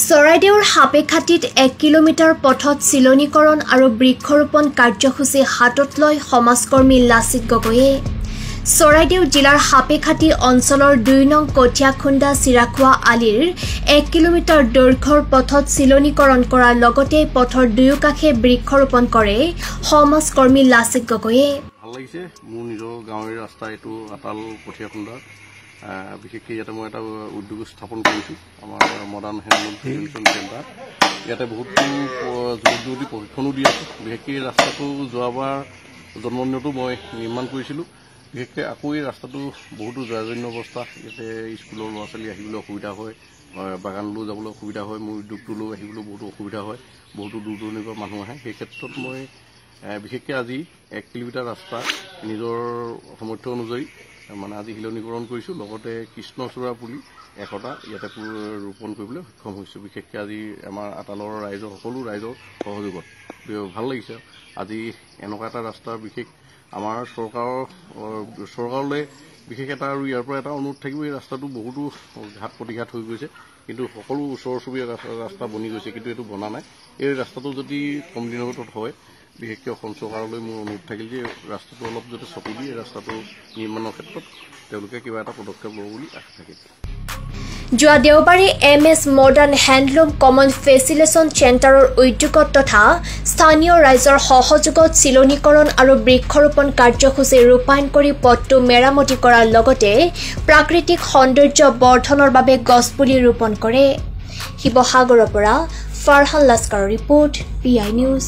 চৰাইদেউৰ হাপেখাটিত 1 কিলোমিটাৰ পথত চিলনীকৰণ আৰু বৃক্ষৰোপণ কাৰ্যসূচী হাতত লৈ সমাজকৰ্মী লাচিত গগৈয়ে চৰাইদেউ জিলাৰ হাপেখাটি অঞ্চলৰ 2 নং কঠিয়াখুন্দা চিৰাখোৱা আলিৰ 1 কিলোমিটাৰ দৈৰ্ঘ্যৰ পথত চিলনীকৰণ কৰাৰ লগতে পথৰ দুয়োকাষে বৃক্ষৰোপণ কৰে সমাজকৰ্মী লাচিত গগৈয়ে। ভাল লাগিছে মোৰ নিজৰ গাঁৱৰ ৰাস্তা এইটো আটাল কঠিয়াখুন্দা বিশেষকৈ ইয়াতে মই এটা উদ্যোগ স্থাপন কৰিছোঁ আমাৰ মডাৰ্ণ হেণ্ডলুম ট্ৰেইনিং চেণ্টাৰ। ইয়াতে বহুতো যুৱক প্ৰশিক্ষণো দি আছোঁ। বিশেষকৈ এই ৰাস্তাটো যোৱাবাৰ জন্মদিনতো মই নিৰ্মাণ কৰিছিলোঁ। বিশেষকৈ আকৌ এই ৰাস্তাটো বহুতো জৰাজীৰ্ণ অৱস্থা। ইয়াতে স্কুলৰ ল'ৰা ছোৱালী আহিবলৈ অসুবিধা হয়, বাগানলৈও যাবলৈ অসুবিধা হয়, মোৰ উদ্যোগটোলৈ আহিবলৈ বহুতো অসুবিধা হয়, বহুতো দূৰ দূৰণিৰ পৰা মানুহ আহে। সেই ক্ষেত্ৰত মই বিশেষকৈ আজি 1 কিলোমিটাৰ ৰাস্তা নিজৰ সামৰ্থ্য অনুযায়ী মানে আজি শিলনীকৰণ কৰিছোঁ। লগতে কৃষ্ণচূড়া পুলি 100টা ইয়াতে ৰোপণ কৰিবলৈ সক্ষম হৈছোঁ। বিশেষকৈ আজি আমাৰ আটালৰ ৰাইজৰ সকলো ৰাইজৰ সহযোগত ভাল লাগিছে। আজি এনেকুৱা এটা ৰাস্তা বিশেষ আমাৰ চৰকাৰলৈ বিশেষ এটা আৰু ইয়াৰ পৰা এটা অনুৰোধ থাকিব। এই ৰাস্তাটো বহুতো ঘাট প্ৰতিঘাত হৈ গৈছে, কিন্তু সকলো ওচৰ চুবুৰীয়া ৰাস্তা বনি গৈছে, কিন্তু এইটো বনা নাই। এই ৰাস্তাটো যদি কম দিনৰ ভিতৰত হয়, বিশেষকৈ অসম চৰকাৰলৈ মোৰ অনুৰোধ থাকিল যে ৰাস্তাটো অলপ যাতে চকু দি ৰাস্তাটো নিৰ্মাণৰ ক্ষেত্ৰত তেওঁলোকে কিবা এটা পদক্ষেপ ল'ব বুলি আশা থাকিল। যোৱা দেওবাৰে MS মডাৰ্ণ হেণ্ডলুম কমন ফেচিলেশ্যন চেণ্টাৰৰ উদ্যোগত তথা স্থানীয় ৰাইজৰ সহযোগত চিলনীকৰণ আৰু বৃক্ষৰোপণ কাৰ্যসূচী ৰূপায়ণ কৰি পথটো মেৰামতি কৰাৰ লগতে প্ৰাকৃতিক সৌন্দৰ্য বৰ্ধনৰ বাবে গছপুলি ৰোপণ কৰে। শিৱসাগৰৰ পৰা ফাৰহান লাস্কাৰৰ ৰিপৰ্ট, PI নিউজ।